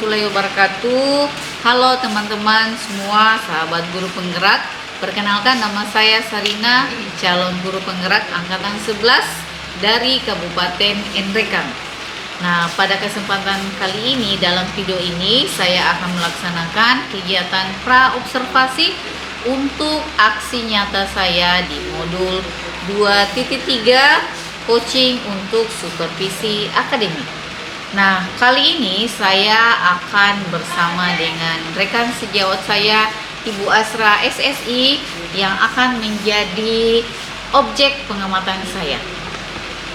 warahmatullahi wabarakatuh. Halo teman-teman semua, sahabat guru penggerak. Perkenalkan, nama saya Sarina, calon guru penggerak angkatan 11 dari Kabupaten Nrekang. Nah, pada kesempatan kali ini, dalam video ini saya akan melaksanakan kegiatan pra-observasi untuk aksi nyata saya di modul 2.3 coaching untuk supervisi akademik. Nah, kali ini saya akan bersama dengan rekan sejawat saya, Ibu Asra SSI, yang akan menjadi objek pengamatan saya.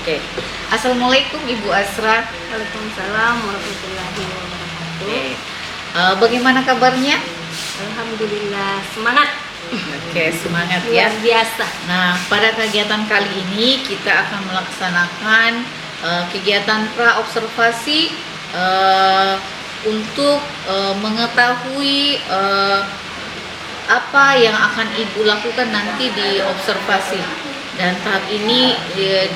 Oke. Assalamualaikum Ibu Asra. Waalaikumsalam warahmatullahi wabarakatuh. Bagaimana kabarnya? Alhamdulillah, semangat. Oke, semangat ya. Luar biasa. Nah, pada kegiatan kali ini kita akan melaksanakan kegiatan pra-observasi untuk mengetahui apa yang akan Ibu lakukan nanti di observasi. Dan tahap ini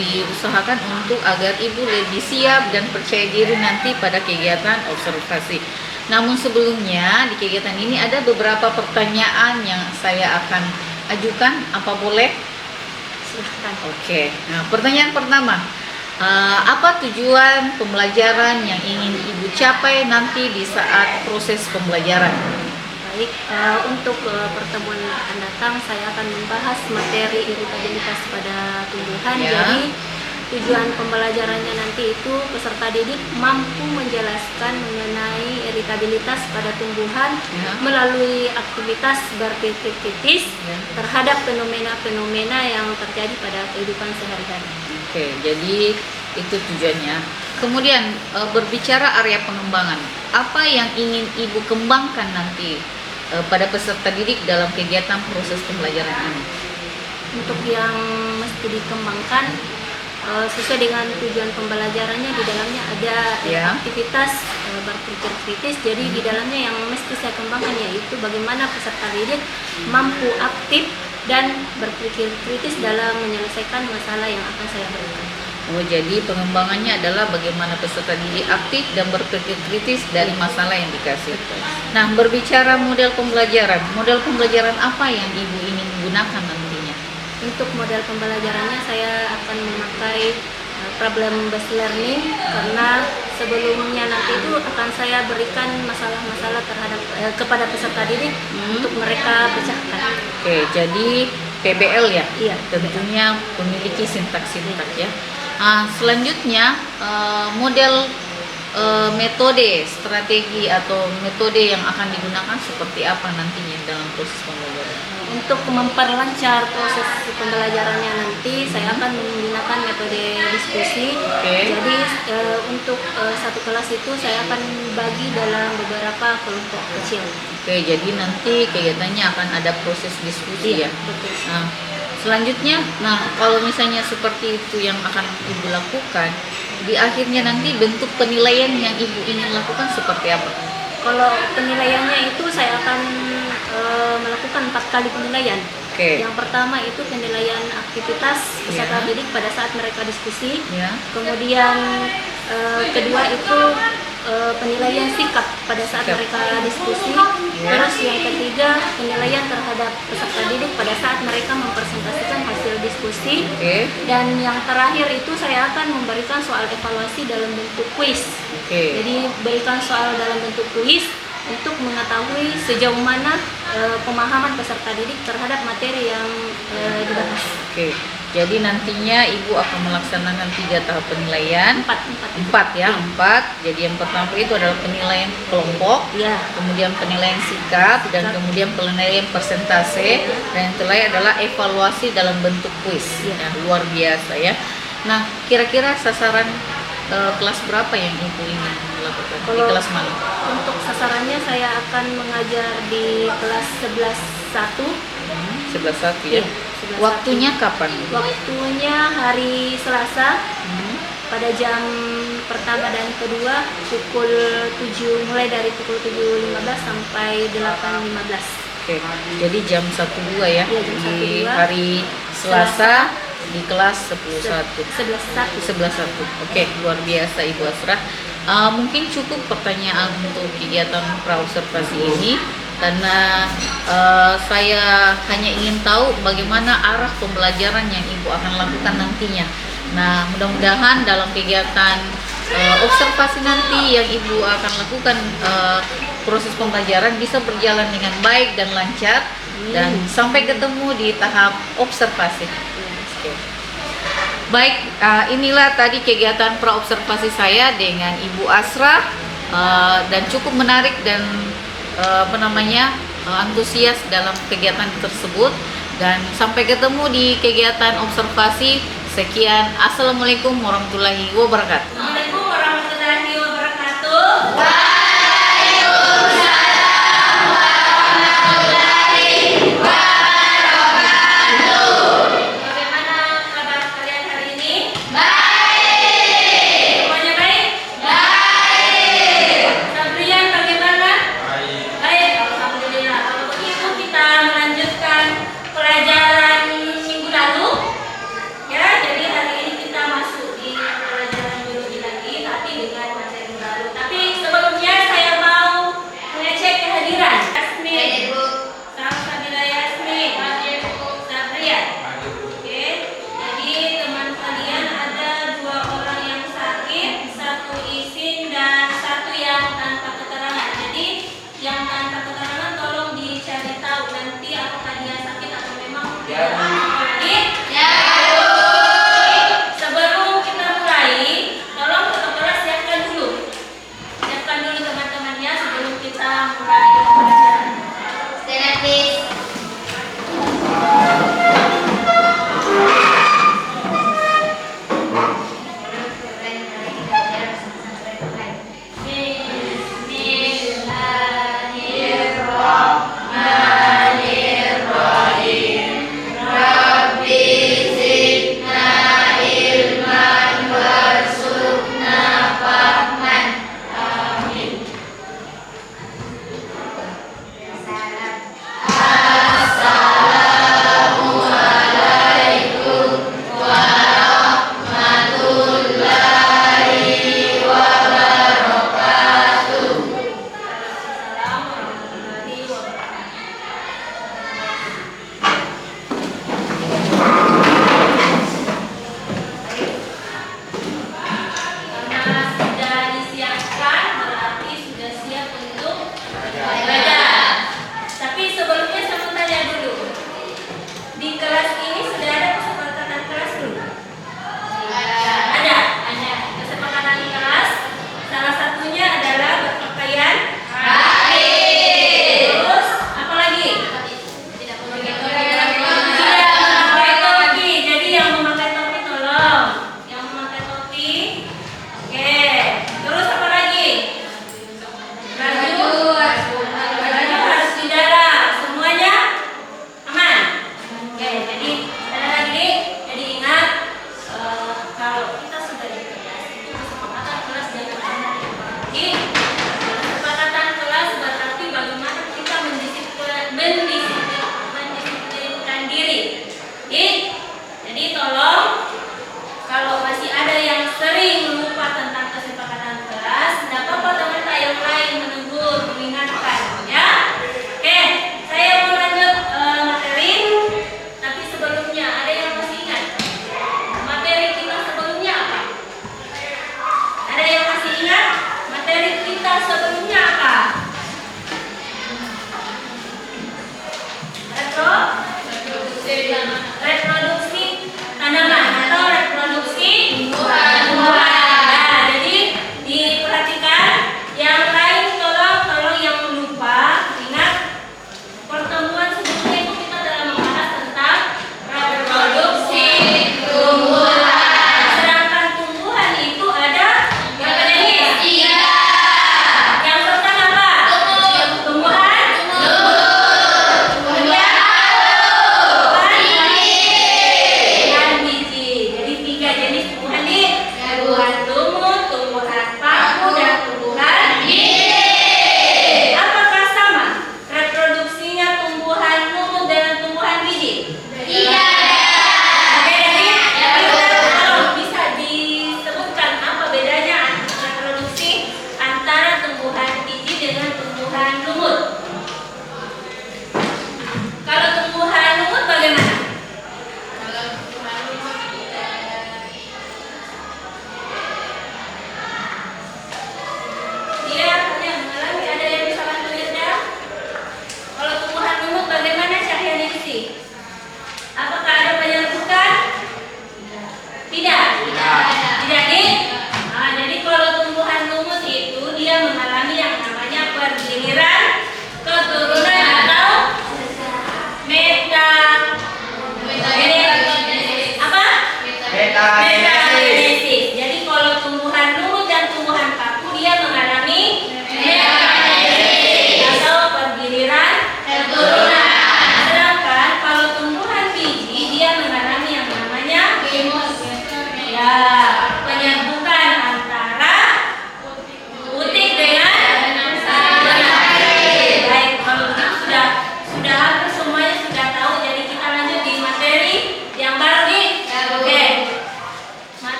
diusahakan untuk agar Ibu lebih siap dan percaya diri nanti pada kegiatan observasi. Namun sebelumnya di kegiatan ini ada beberapa pertanyaan yang saya akan ajukan. Apa boleh? Silahkan. Oke. Nah, pertanyaan pertama. Apa tujuan pembelajaran yang ingin Ibu capai nanti di saat proses pembelajaran? Baik, untuk pertemuan yang akan datang saya akan membahas materi iritabilitas pada tumbuhan. Ya. Jadi tujuan pembelajarannya nanti itu peserta didik mampu menjelaskan mengenai iritabilitas pada tumbuhan Ya. melalui aktivitas berpikir kritis Ya. terhadap fenomena-fenomena yang terjadi pada kehidupan sehari-hari. Oke, jadi itu tujuannya. Kemudian berbicara area pengembangan, apa yang ingin Ibu kembangkan nanti pada peserta didik dalam kegiatan proses pembelajaran ini? Untuk yang mesti dikembangkan sesuai dengan tujuan pembelajarannya, di dalamnya ada Ya. aktivitas berpikir kritis. Jadi di dalamnya yang mesti saya kembangkan yaitu bagaimana peserta didik mampu aktif dan berpikir kritis dalam menyelesaikan masalah yang akan saya berikan. Oh, jadi pengembangannya adalah bagaimana peserta didik aktif dan berpikir kritis dari masalah yang dikasih. Nah, berbicara model pembelajaran apa yang Ibu ingin gunakan nantinya? Untuk model pembelajarannya saya akan memakai problem based learning, karena sebelumnya nanti itu akan saya berikan masalah-masalah terhadap kepada peserta didik untuk mereka pecahkan. Oke, jadi PBL ya? Iya, Tentunya memiliki sintak-sintak ya. Selanjutnya model metode, strategi atau metode yang akan digunakan seperti apa nantinya dalam proses pembelajaran? Untuk memperlancar proses pembelajarannya nanti saya akan menggunakan metode diskusi. Oke. Jadi untuk satu kelas itu saya akan bagi dalam beberapa kelompok kecil. Oke, jadi nanti kegiatannya akan ada proses diskusi ya. Betul. Nah, selanjutnya, kalau misalnya seperti itu yang akan Ibu lakukan, di akhirnya nanti bentuk penilaian yang Ibu ingin lakukan seperti apa? Kalau penilaiannya itu saya akan melakukan 4 kali penilaian. Oke. Yang pertama itu penilaian aktivitas peserta Ya. didik pada saat mereka diskusi. Ya. Kemudian kedua itu penilaian sikap pada saat Sikap. mereka diskusi. Ya. Terus yang ketiga penilaian terhadap peserta didik pada saat mereka mempresentasikan hasil diskusi. Oke. Dan yang terakhir itu saya akan memberikan soal evaluasi dalam bentuk kuis. Oke. Jadi berikan soal dalam bentuk kuis untuk mengetahui sejauh mana pemahaman peserta didik terhadap materi yang dibahas. Oke. Jadi nantinya Ibu akan melaksanakan 3 tahap penilaian. Empat. Ya, 4. Jadi yang pertama itu adalah penilaian kelompok, Ya. kemudian penilaian sikap, dan kemudian penilaian persentase, dan yang terakhir adalah evaluasi dalam bentuk kuis. Ya. Nah, luar biasa ya. Nah, kira-kira sasaran kelas berapa yang Ibu ingin lakukan? Di Kalau kelas mana? untuk sasarannya saya akan mengajar di kelas 11.1. 11.1 ya. Iya, 11.1. Waktunya kapan? Waktunya hari Selasa pada jam pertama dan kedua pukul 7, mulai dari pukul 7.15 sampai 8.15. Oke. Jadi jam 1-2 ya. Iya, jam Di 1-2. hari Selasa di kelas 11.1. 11.1. 11.1. Oke, luar biasa Ibu Asra. Mungkin cukup pertanyaan untuk kegiatan praobservasi ini karena saya hanya ingin tahu bagaimana arah pembelajaran yang Ibu akan lakukan nantinya. Nah, mudah-mudahan dalam kegiatan observasi nanti yang Ibu akan lakukan proses pembelajaran bisa berjalan dengan baik dan lancar dan sampai ketemu di tahap observasi. Baik, inilah tadi kegiatan praobservasi saya dengan Ibu Asra dan cukup menarik dan antusias dalam kegiatan tersebut dan sampai ketemu di kegiatan observasi. Sekian, Assalamualaikum warahmatullahi wabarakatuh. Assalamualaikum warahmatullahi wabarakatuh. Bagaimana kabar kalian hari ini? Semuanya baik? Sabrian bagaimana? Baik, alhamdulillah. Kalau begitu kita melanjutkan pelajaran minggu lalu. Ya, jadi hari ini kita masuk di pelajaran biologi lagi, tapi dengan materi baru. Tapi sebelumnya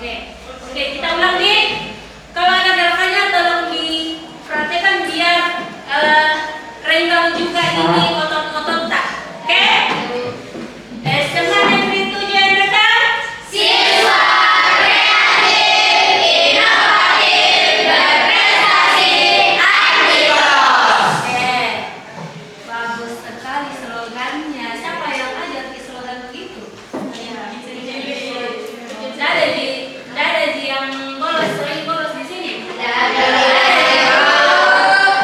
Oke, kita ulang di. Kalau ada gerakannya tolong diperhatikan biar renggang juga ini otot-otot tak. Oke? Semangat yang dituju yang rekam. Siswa kreatif, inovatif, berprestasi, ambisius. Bagus sekali slogannya. Siapa yang ajar di slogan begitu? Ada di yang bolos, sering bolos di sini.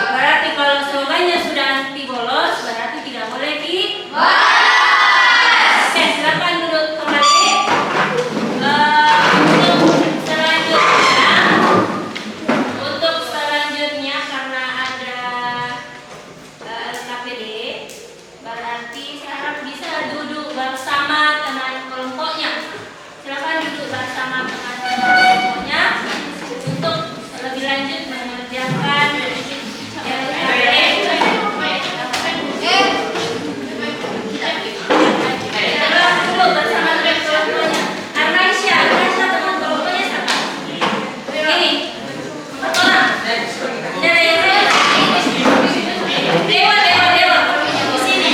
Berarti kalau slogannya sudah anti bolos, berarti tidak boleh di. Oke, silakan duduk kembali. Untuk selanjutnya karena ada KPD, berarti saya harap bisa duduk bersama teman kelompoknya. Silakan duduk bersama teman kelompoknya untuk lebih lanjut mengerjakan KPD. Duduk bersama teman kelompoknya. Arnaisya teman kelompoknya siapa? Ini. Orang. Dari Dewa. Di sini.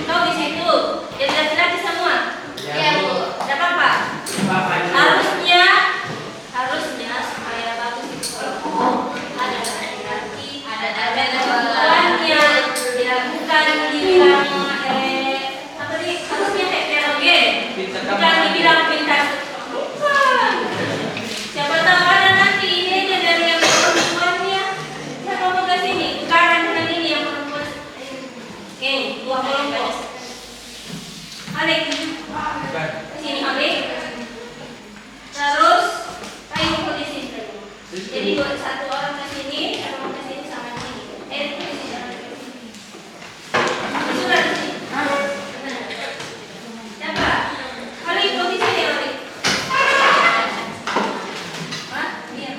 Kau di situ. Jadi laki-laki semua. Iya, Bu. Tidak apa-apa. Harusnya supaya bagus itu ada laki-laki, ada perempuannya, bukan dibilang apa tadi? Harusnya heterogen, bukan dibilang pintar. Bukan. Siapa tahu ada nanti ini aja dari yang perempuannya. Siapa mau ke sini? Tukaran dengan ini yang perempuan. Oke, dua kelompok. Alik, sini Alik. Terus kayu di sini. Jadi buat satu orang ke sini, satu orang ke sini sama sini. Di sini. Sudah di sini. Siapa? Alik, kau di sini Alik. Hah? Iya.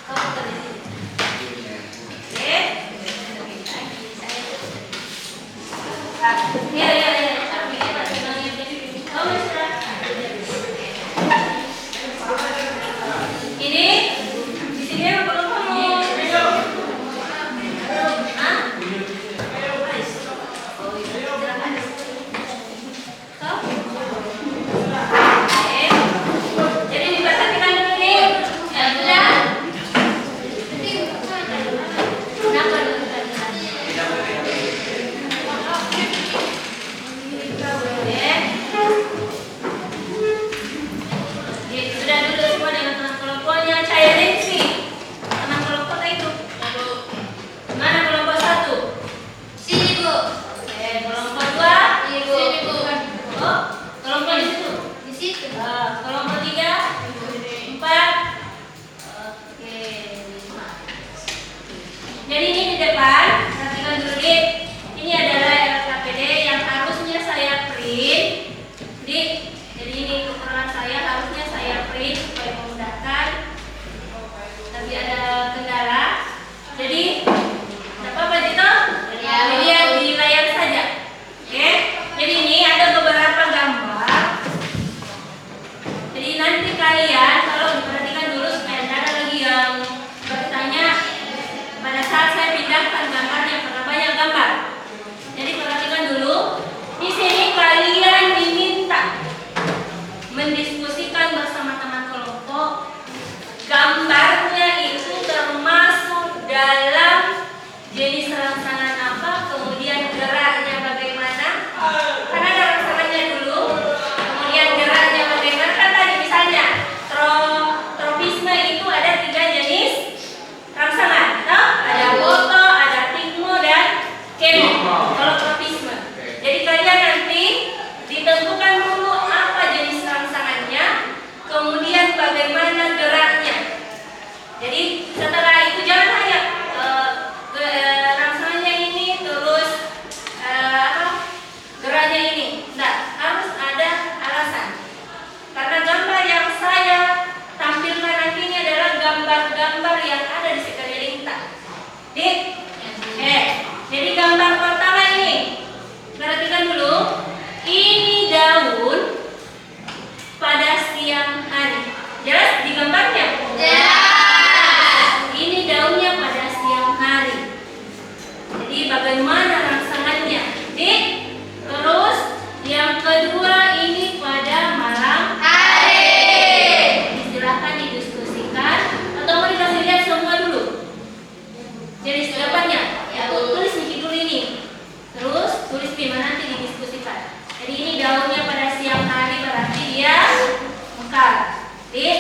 Kau ke di sini. Oke. Iya. Kau mesra. Ini di sini apa belum kamu? Hah? Oh iya. Kau? Oke. Jadi diperhatikan dulu nih. Ya sudah. Kenapa dulu? Sudah duduk semua dengan teman kelompoknya. Cairin sih. Teman kelompoknya itu. Mana kelompok 1? Sini, Bu. Oke, kelompok 2? Sini, Bu. Oh, kelompok di situ? Di situ. Kelompok 3? 4? Oke, 5. Jadi ini di depan, perhatikan dulu nih. Ini adalah LKPD yang harusnya saya print. Jadi ini keterangan saya harusnya saya print supaya memudahkan. Tapi ada kendala. Jadi, tidak apa-apa Tito? Dilihat di layar saja. Oke. Jadi ini ada beberapa gambar. Jadi nanti kalian kalau diperhatikan dulu supaya tidak ada lagi yang bertanya pada saat saya pindahkan gambarnya karena banyak gambar. Jadi perhatikan dulu. Di sini kalian diminta mendiskusikan bersama teman kelompok. Gambarnya itu termasuk dalam jenis rangsangan apa, kemudian geraknya bagaimana. Karena ada rangsangannya dulu, kemudian geraknya bagaimana. Kan tadi misalnya tropisme itu ada 3 jenis rangsangan. Nah, ada foto, ada tigmo, dan kemo. Kalau tropisme. Jadi kalian nanti ditentukan dulu apa jenis rangsangannya, kemudian bagaimana geraknya. Jadi setelah itu jangan hanya rangsangannya ini terus geraknya ini. Nah, harus ada alasan. Karena gambar yang saya tampilkan nanti ini adalah gambar gambar-gambar yang ada di sekeliling kita. Dik, jadi gambar pertama ini, perhatikan dulu. Ini daun pada siang hari. Jelas di gambarnya? Ini daunnya pada siang hari. Jadi bagaimana rangsangannya? Dik, terus yang kedua ini pada malam hari. Silakan didiskusikan atau mau dikasih lihat semua dulu. Jadi jawabannya, ya tulis nih dulu ini. Terus tulis mana nanti didiskusikan. Jadi ini daunnya pada siang hari berarti dia mekar. Dik,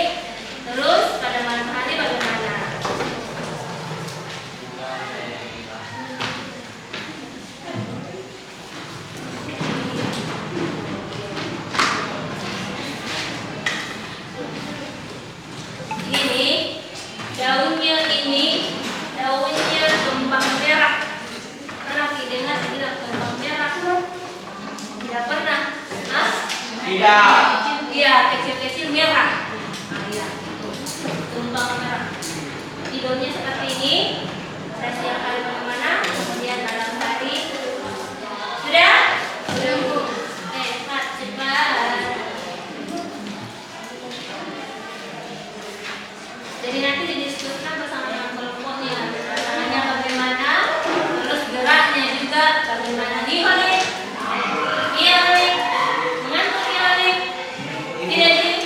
terus pada malam hari bagaimana? Ini daunnya kembang merah. Pernah dengar bilang kembang merah? Tidak pernah. Hah? Tidak. Iya, kecil-kecil merah. Nah, iya, itu kembang merah. Jadi daunnya seperti ini. Pada siang hari bagaimana? Kemudian malam hari. Sudah? Belum. Cepat. Jadi nanti didiskusikan bersama dengan kelompoknya. Caranya bagaimana, terus geraknya juga bagaimana. Nih, iya, mengantuk ya, tidak sih?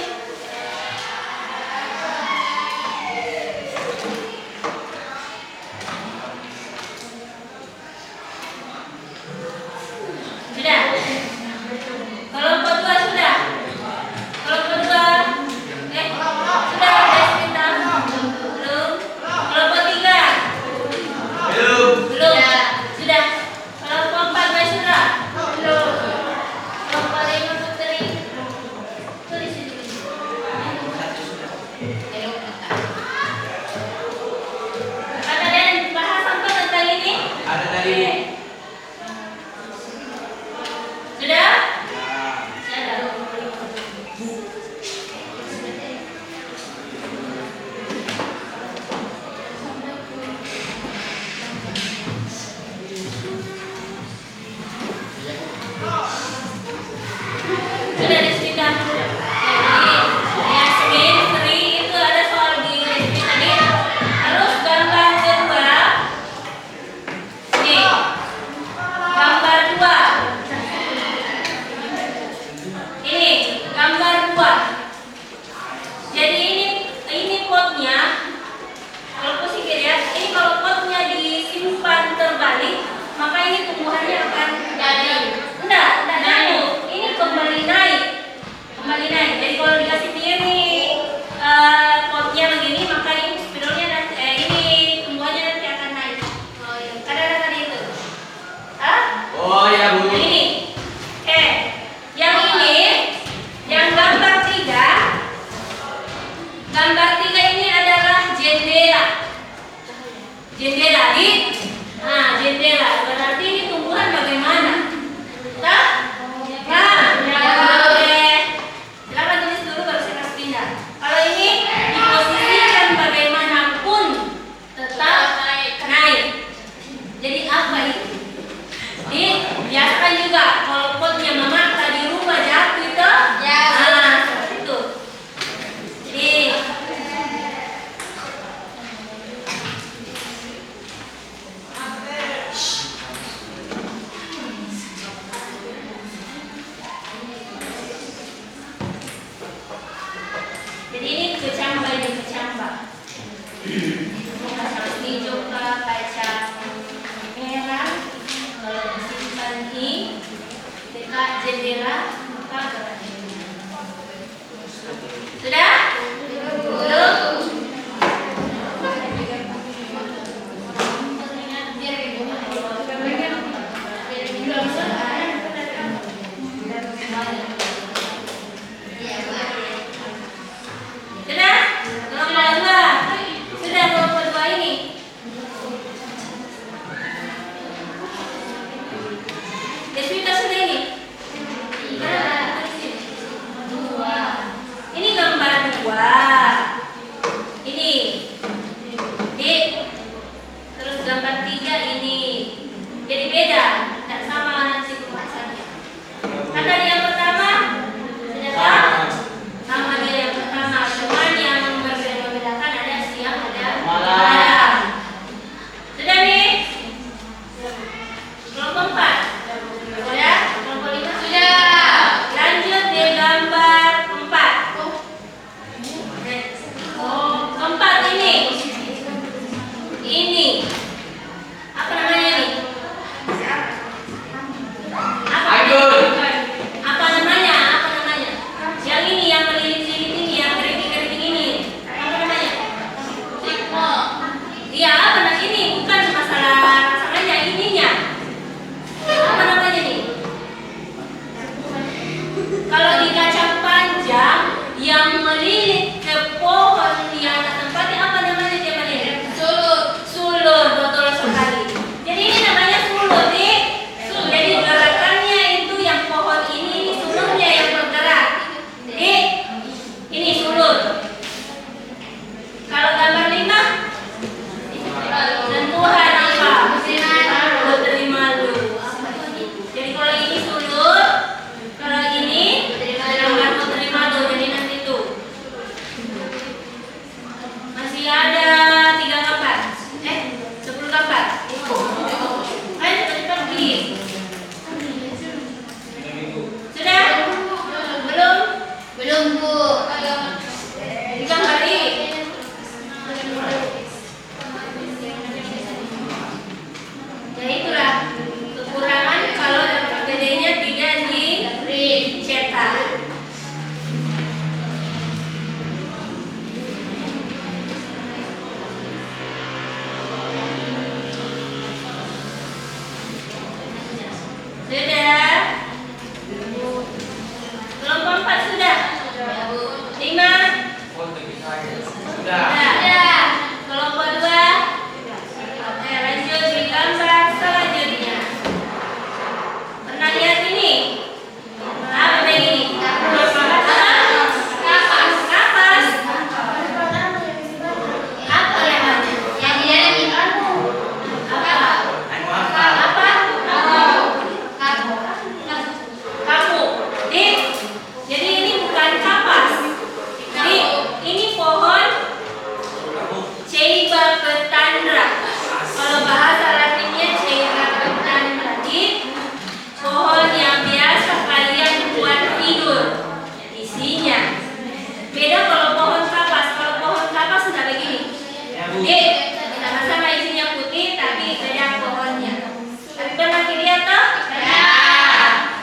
Jadi sama-sama isinya putih tapi beda pohonnya. Tapi pernah lihat toh? Ya.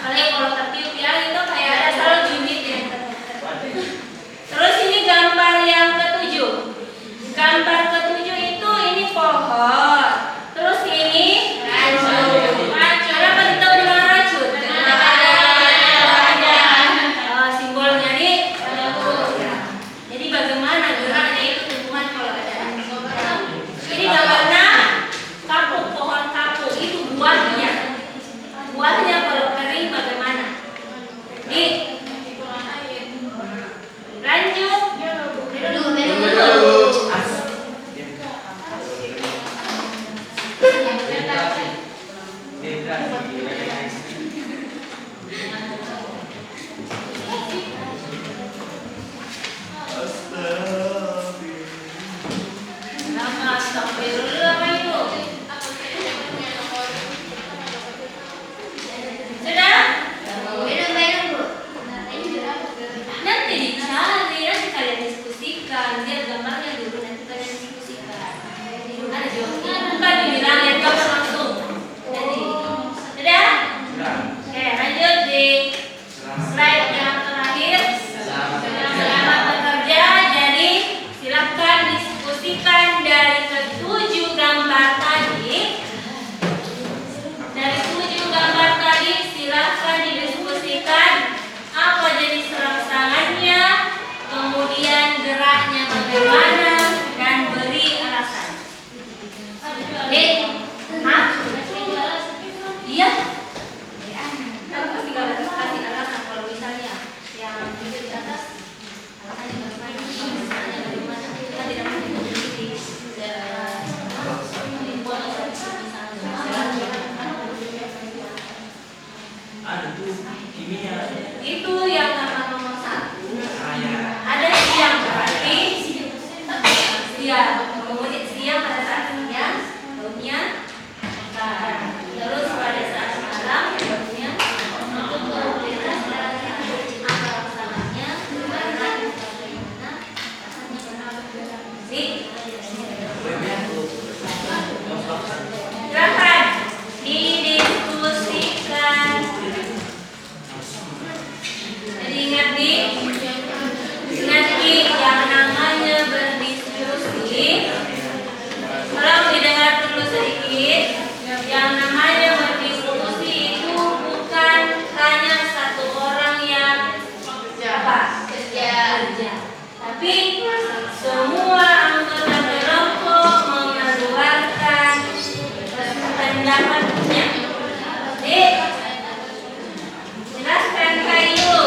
Kalau tertiup ya itu kayak ada selalu bibit ya. Terus ini gambar yang ketujuh. Gambar ketujuh itu ini pohon. Terus ini racun. Kenapa kita udah bilang racun? Simbolnya nih. Jadi bagaimana geraknya itu teman kalau ada. Ini gambarnya kapuk, pohon kapuk itu buahnya. Buahnya kalau kering bagaimana? Nih. Lanjut. Nanti dicari, nanti kalian diskusikan. Lihat gambarnya dulu, nanti kalian diskusikan. Ada jawabnya, bukan dibilang lihat gambar langsung. Jadi, sudah? Oke, lanjut di slide yang terakhir. Selamat bekerja. Jadi, silakan diskusikan dari ketujuh gambar tadi. Dari 7 gambar tadi, silakan didiskusikan apa jenis rangsangannya, kemudian geraknya bagaimana, dan beri alasan. Hah? Iya? Kamu pasti kasih alasan kalau misalnya yang di atas alasannya bagaimana, misalnya bagaimana kita tidak memiliki itu yang nomor 1. Ada siang berarti siang, kemudian siang pada saat siang daunnya mekar. Terus pada saat malam daunnya untuk bebas dari apa rasanya, bagaimana silakan didiskusikan. Jadi ingat yang namanya berdiskusi. Kalau didengar dulu sedikit, yang namanya berdiskusi itu bukan hanya satu orang yang kerja, tapi semua anggota kelompok mengeluarkan pendapatnya. Jadi jelaskan kayu.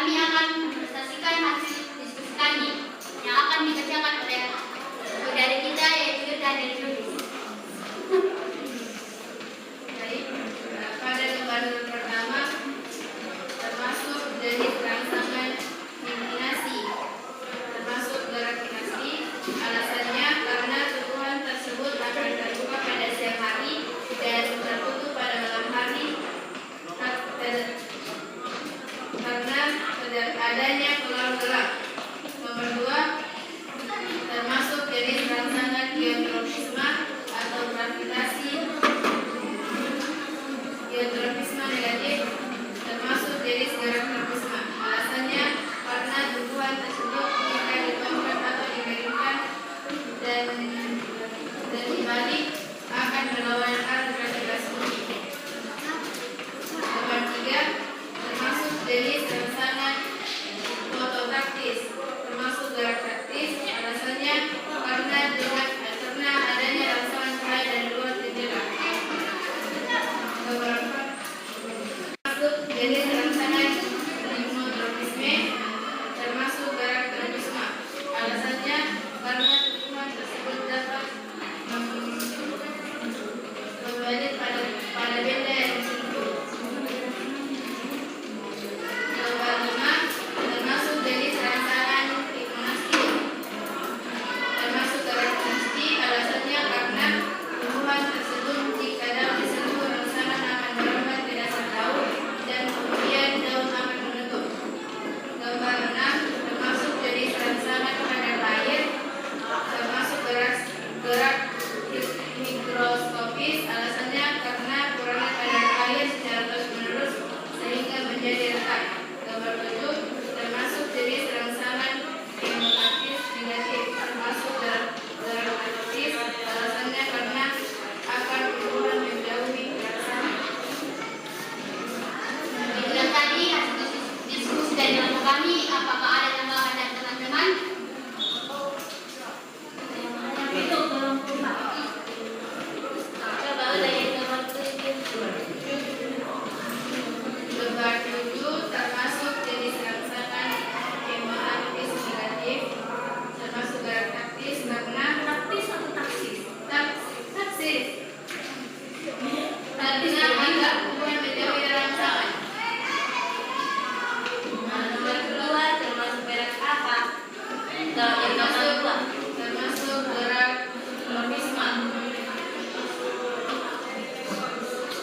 kami akan mempresentasikan hasil diskusi kami yang akan dibacakan oleh saudara kita yaitu dari Lubis. Baik, pada gambar pertama termasuk dari rangsangan eliminasi, termasuk gerak dinasti. Alasannya karena tumbuhan tersebut akan terbuka pada siang hari dan tertutup pada malam hari karena adanya peluang gelap. Nomor 2, termasuk jenis rangsangan geotropisme atau gravitasi. Geotropisme negatif termasuk jenis gerak tropisme. Alasannya karena tumbuhan tersebut jika dituangkan atau dimiringkan dan dibalik akan melawan arus gravitasi bumi. Nomor 3, termasuk jenis rangsangan fototaktis, termasuk gerak taktis. Alasannya karena adanya rangsangan cahaya dari luar jendela. Nomor 4, termasuk jenis rangsangan hipnotropisme, termasuk gerak tropisme. Alasannya karena tumbuhan tersebut dapat membalik pada benda yang disentuh. Nomor 5, termasuk jenis rangsangan hipnastik, termasuk gerak dinasti. Alasannya karena tumbuhan tersebut jika daun disentuh rangsangan akan merambat ke dasar daun dan kemudian daun akan menutup. Gambar 6, termasuk jenis rangsangan kadar air, termasuk gerak mikroskopis. Alasannya karena kurangnya kadar air secara terus-menerus sehingga menjadi retak. Gambar 7, termasuk jenis rangsangan hipnotis negatif, termasuk gerak metodis. Alasannya karena akan tumbuhan menjauhi rangsangan. Itulah tadi hasil diskusi dari kelompok kami. Apakah ada tambahan dari teman-teman? Itu kelompok coba dari kelompok Gambar 7, termasuk jenis rangsangan hipnotis negatif, termasuk gerak taktis karena taktis atau taksis? taksis. Artinya agar tumbuhan menjauhi rangsangan. Nomor kedua termasuk berak apa? Termasuk gerak tropisme.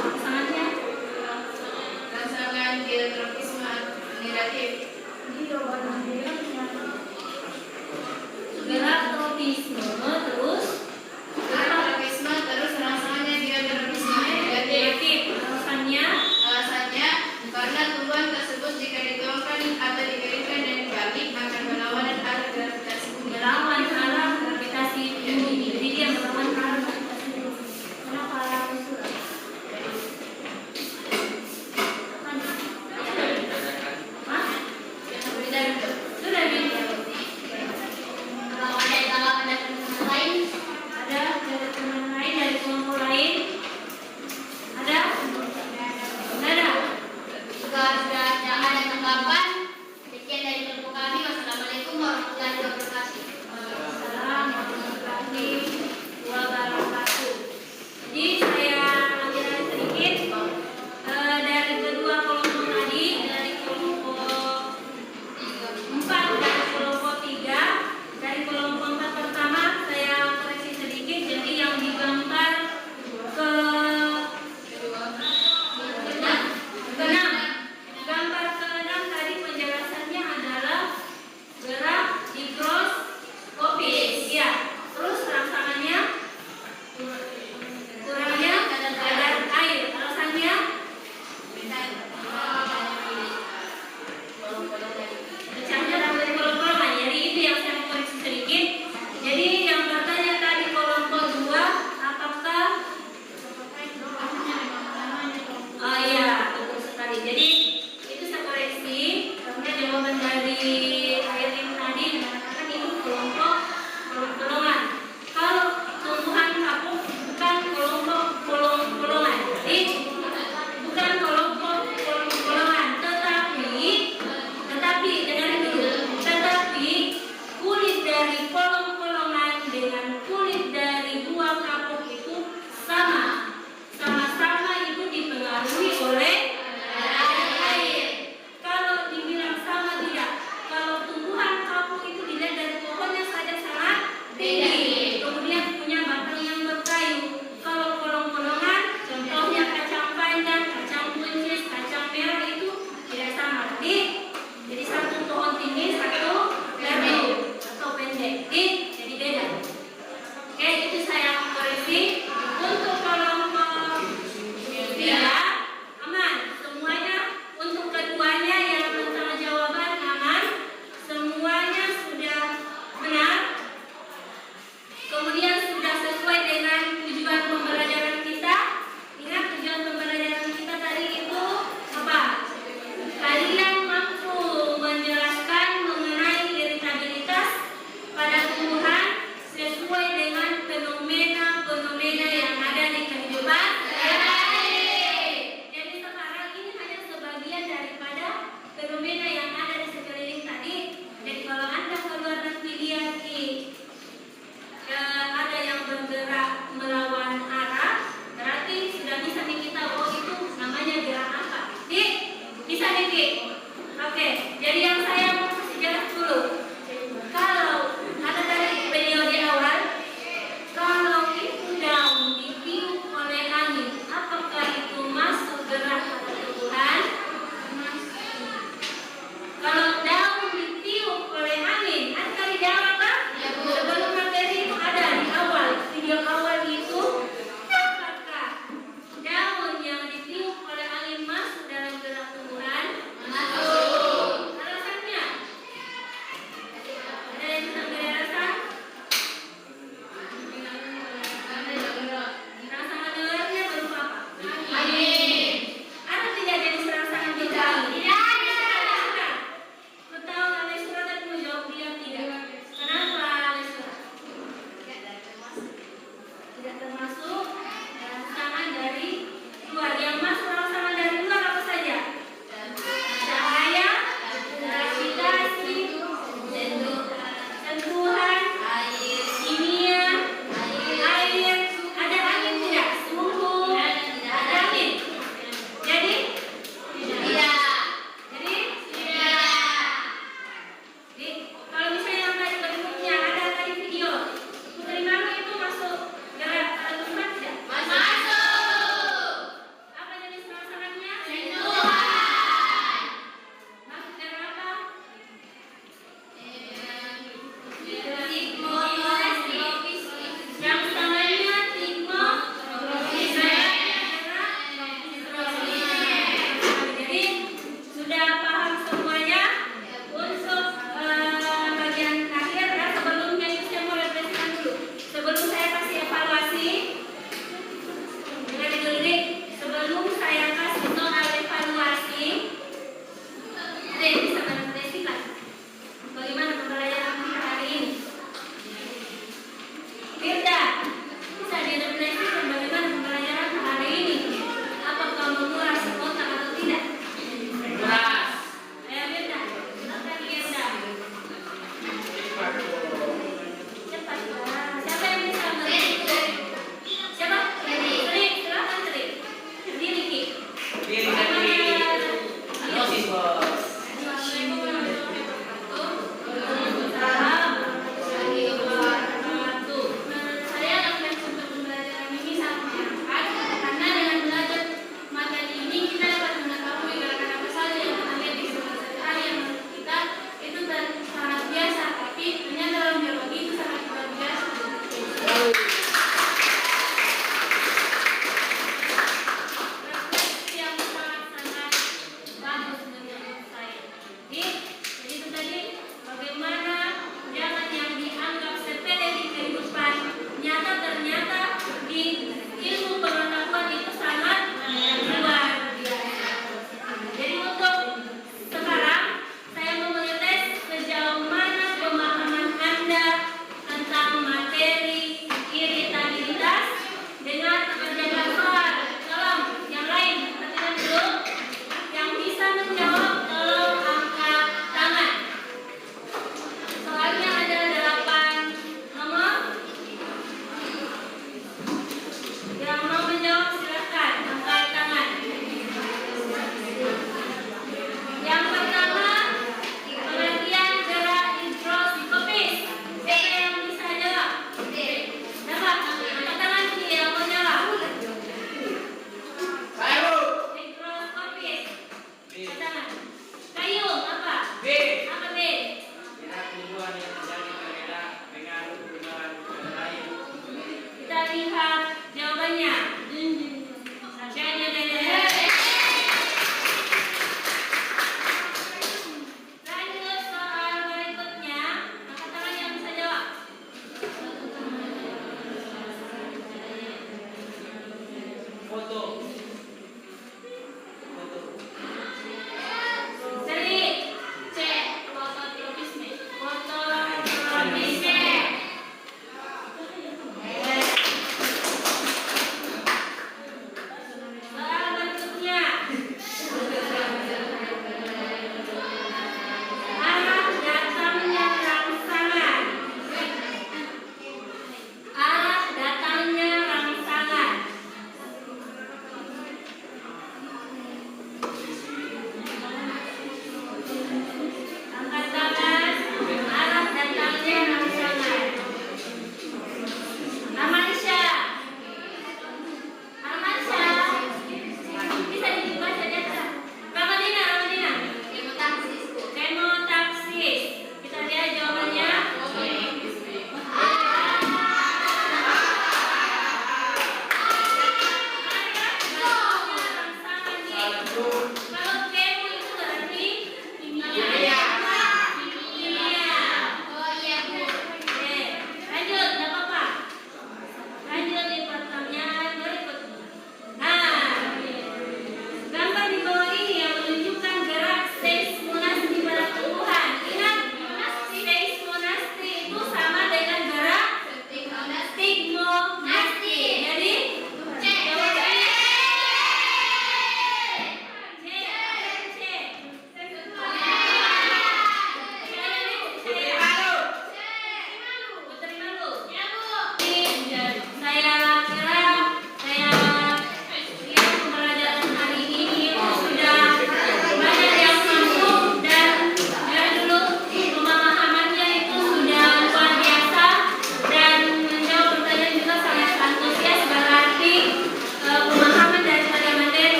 Pasangannya Rangsangan geotropisme negatif. gerak tropisme terus Gerak tropisme terus rangsangannya geotropisme negatif. negatif. Alasannya Alasannya karena tumbuhan tersebut jika dituangkan atau dimiringkan dan dibalik akan melawan arah gravitasi bumi. melawan arah gravitasi bumi. Jadi dia melawan arah gravitasi bumi. Kenapa arah surat? Hah? Yang berbeda itu. Sudah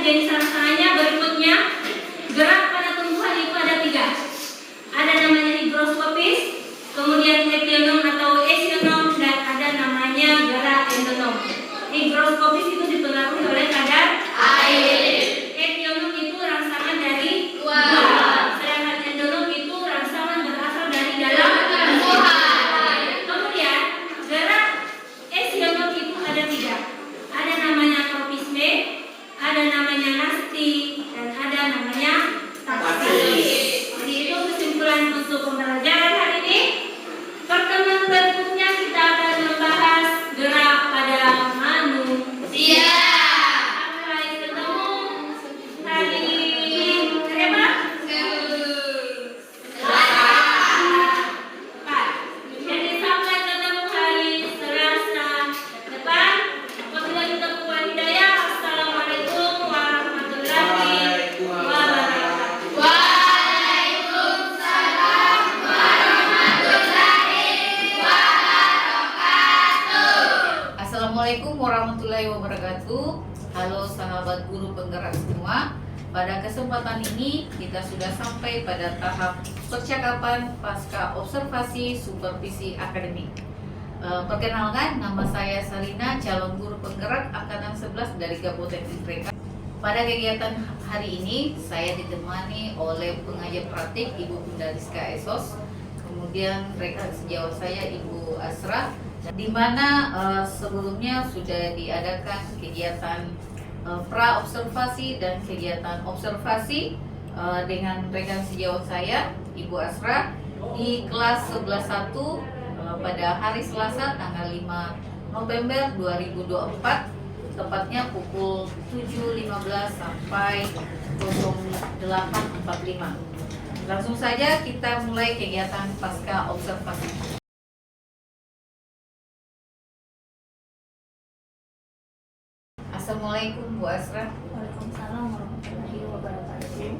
jenis rangsangannya berikutnya. Gerak pada tumbuhan itu ada 3. Ada namanya higroskopis, kemudian epionom atau esionom, dan ada namanya gerak endonom. Higroskopis itu dipengaruhi oleh kadar air. Epionom itu rangsangan dari luar. Sedangkan endonom itu rangsangan berasal dari dalam tumbuhan. Kemudian gerak esionom itu ada 3. Ada namanya tropisme, ada namanya nasti, dan ada namanya taksis. Jadi itu kesimpulan untuk pembelajaran hari ini. Pertemuan berikutnya kita akan membahas gerak pada manusia. Sampai ketemu hari berapa? Jadi sampai ketemu hari Selasa depan. Wabillahi taufiq wal hidayah. Assalamualaikum warahmatullahi wabarakatuh. Assalamualaikum warahmatullahi wabarakatuh. Halo sahabat guru penggerak semua. Pada kesempatan ini kita sudah sampai pada tahap percakapan pasca observasi supervisi akademik. Perkenalkan, nama saya Sarina, calon guru penggerak angkatan 11 dari Kabupaten Ningrat. Pada kegiatan hari ini saya ditemani oleh pengajar praktik Ibu Bunda Rizka Esos, kemudian rekan sejawat saya Ibu Asra, di mana sebelumnya sudah diadakan kegiatan pra observasi dan kegiatan observasi dengan rekan sejawat saya Ibu Asra di kelas 11.1 pada hari Selasa tanggal 5 November 2024, tepatnya pukul 7.15 sampai 08.45. Langsung saja kita mulai kegiatan pasca observasi. Assalamualaikum Bu Asra. Waalaikumsalam warahmatullahi wabarakatuh.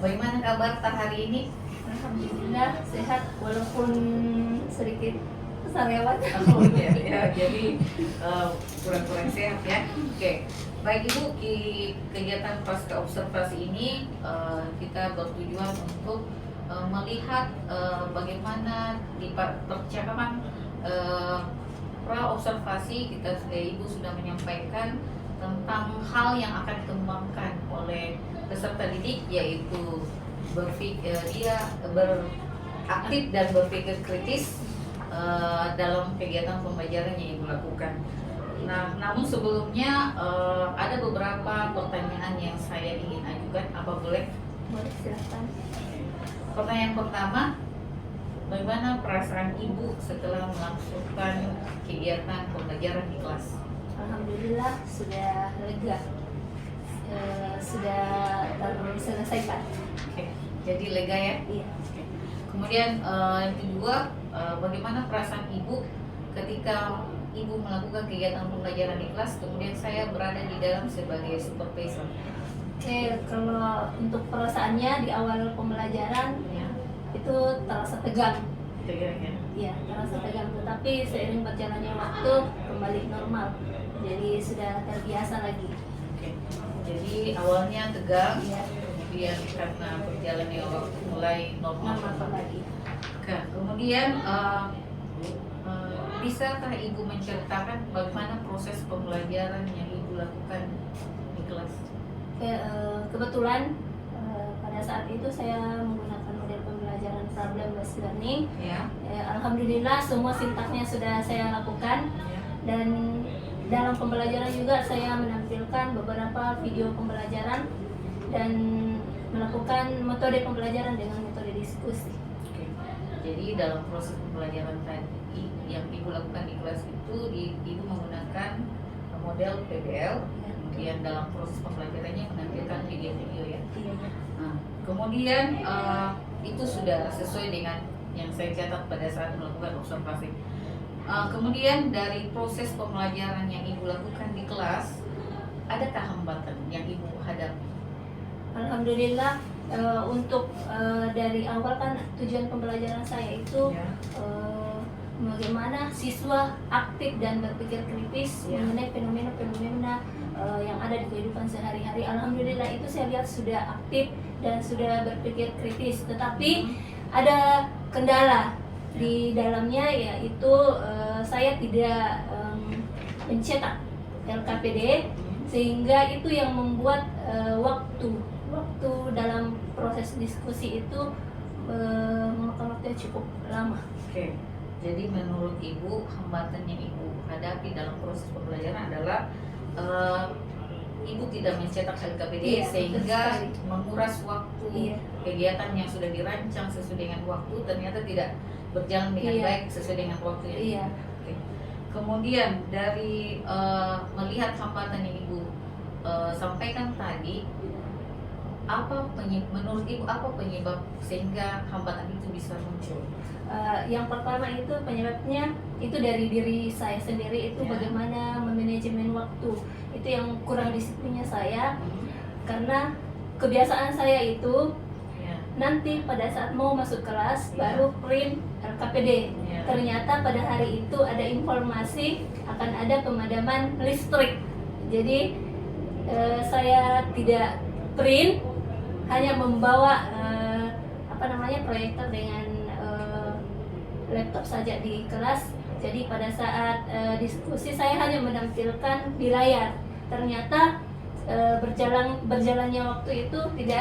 Bagaimana kabar hari ini? Alhamdulillah sehat walaupun sedikit sariawan. Oh iya, ya, jadi kurang-kurang sehat ya. Oke, baik Ibu, di kegiatan pasca observasi ini kita bertujuan untuk melihat bagaimana di percakapan pra observasi kita Ibu sudah menyampaikan tentang hal yang akan dikembangkan oleh peserta didik, yaitu dia beraktif dan berpikir kritis dalam kegiatan pembelajaran yang Ibu lakukan. Nah, namun sebelumnya ada beberapa pertanyaan yang saya ingin ajukan. Apa boleh? Boleh, silakan. Pertanyaan pertama, bagaimana perasaan Ibu setelah melakukan kegiatan pembelajaran di kelas? Alhamdulillah sudah lega, sudah terselesaikan. Oke, jadi lega ya. Iya. Kemudian yang kedua, bagaimana perasaan Ibu ketika Ibu melakukan kegiatan pembelajaran di kelas, kemudian saya berada di dalam sebagai supervisor? Oke, kalau untuk perasaannya di awal pembelajaran Ya, itu terasa tegang. tegang ya. Iya, terasa tegang, tetapi seiring berjalannya waktu kembali normal. Jadi sudah terbiasa lagi. Oke. Jadi awalnya tegang, Iya. kemudian karena berjalannya waktu mulai normal. Normal kembali. Oke, kemudian bisakah Ibu menceritakan bagaimana proses pembelajaran yang Ibu lakukan di kelas? Kebetulan pada saat itu saya menggunakan model pembelajaran problem based learning. Ya. Alhamdulillah semua sintaknya sudah saya lakukan, Ya. dan dalam pembelajaran juga saya menampilkan beberapa video pembelajaran dan melakukan metode pembelajaran dengan metode diskusi. Oke. Jadi dalam proses pembelajaran tadi yang Ibu lakukan di kelas itu, Ibu menggunakan model PBL, kemudian dalam proses pembelajarannya menampilkan video-video ya. Iya. Nah, kemudian itu sudah sesuai dengan yang saya catat pada saat melakukan observasi. Kemudian dari proses pembelajaran yang Ibu lakukan di kelas, adakah hambatan yang Ibu hadapi? Alhamdulillah untuk dari awal kan tujuan pembelajaran saya itu Ya. bagaimana siswa aktif dan berpikir kritis Ya. mengenai fenomena-fenomena yang ada di kehidupan sehari-hari. Alhamdulillah itu saya lihat sudah aktif dan sudah berpikir kritis, tetapi ada kendala di dalamnya, yaitu saya tidak mencetak LKPD, sehingga itu yang membuat waktu dalam proses diskusi itu memakan waktu yang cukup lama. Oke. Jadi menurut Ibu, hambatan yang Ibu hadapi dalam proses pembelajaran adalah Ibu tidak mencetak LKPD, Iya, sehingga betul sekali. menguras waktu Iya. kegiatan yang sudah dirancang sesuai dengan waktu ternyata tidak berjalan dengan Iya. baik sesuai dengan waktu yang Iya. Oke. Kemudian dari melihat hambatan yang Ibu sampaikan tadi, menurut Ibu apa penyebab sehingga hambatan itu bisa muncul? Yang pertama itu penyebabnya itu dari diri saya sendiri, itu Ya. bagaimana memanajemen waktu. Itu yang kurang disiplinnya saya, karena kebiasaan saya itu Ya. nanti pada saat mau masuk kelas Ya. baru print LKPD. Ya. Ternyata pada hari itu ada informasi akan ada pemadaman listrik. Jadi saya tidak print, hanya membawa proyektor dengan laptop saja di kelas. Jadi pada saat diskusi saya hanya menampilkan di layar. Ternyata berjalannya waktu itu tidak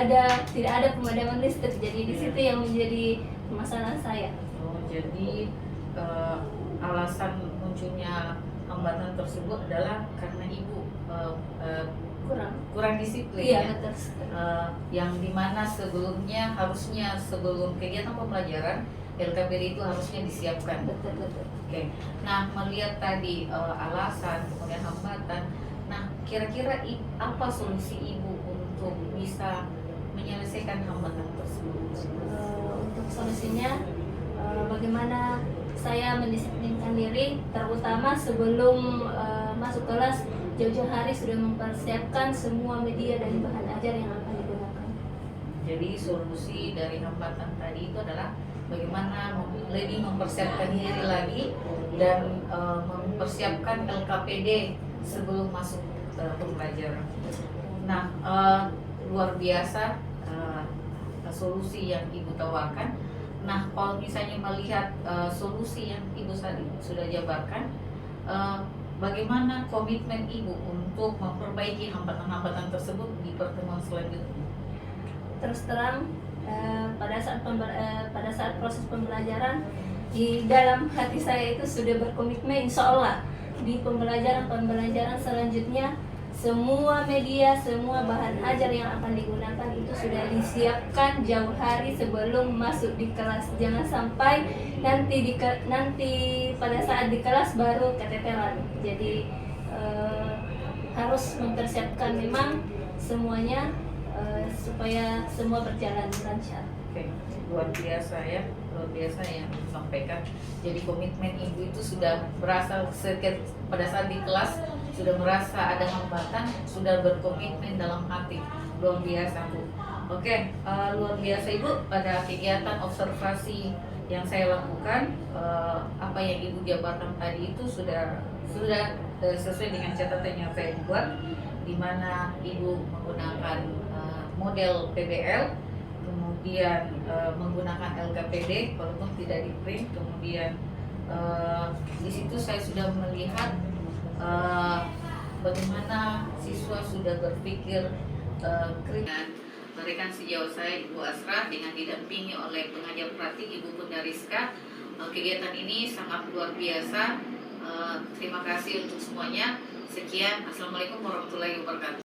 ada pemadaman listrik. Jadi di situ yang menjadi masalah saya. Oh, jadi alasan munculnya hambatan tersebut adalah karena Ibu kurang disiplin, Iya, ya. betul sekali. Yang dimana sebelumnya harusnya sebelum kegiatan pembelajaran LKPD itu harusnya disiapkan. Betul. Oke. Nah, melihat tadi alasan kemudian hambatan, nah kira-kira apa solusi Ibu untuk bisa menyelesaikan hambatan tersebut? Untuk solusinya, bagaimana saya mendisiplinkan diri, terutama sebelum masuk kelas jauh-jauh hari sudah mempersiapkan semua media dan bahan ajar yang akan digunakan. Jadi solusi dari hambatan tadi itu adalah bagaimana lebih mempersiapkan diri lagi dan mempersiapkan LKPD sebelum masuk pembelajaran. Nah, luar biasa solusi yang Ibu tawarkan. Nah, kalau misalnya melihat solusi yang Ibu sudah jabarkan, bagaimana komitmen Ibu untuk memperbaiki hambatan-hambatan tersebut di pertemuan selanjutnya? Terus terang, pada saat proses pembelajaran, di dalam hati saya itu sudah berkomitmen, insya Allah di pembelajaran selanjutnya semua media, semua bahan ajar yang akan digunakan itu sudah disiapkan jauh hari sebelum masuk di kelas. Jangan sampai nanti pada saat di kelas baru keteteran. Jadi harus mempersiapkan memang semuanya supaya semua berjalan lancar. Oke, luar biasa ya, luar biasa yang disampaikan. Jadi komitmen Ibu itu sudah berasal pada saat di kelas sudah merasa ada hambatan, sudah berkomitmen dalam hati. Luar biasa Bu. Oke, luar biasa Ibu. Pada kegiatan observasi yang saya lakukan, apa yang Ibu jabarkan tadi itu sudah sesuai dengan catatan yang saya buat, di mana Ibu menggunakan model PBL, kemudian menggunakan LKPD walaupun tidak di print, kemudian di situ saya sudah melihat bagaimana siswa sudah berpikir kritis. Rekan sejauh saya Ibu Asrah dengan didampingi oleh pengajar praktik Ibu Pundariska. Kegiatan ini sangat luar biasa. Terima kasih untuk semuanya. Sekian, assalamualaikum warahmatullahi wabarakatuh.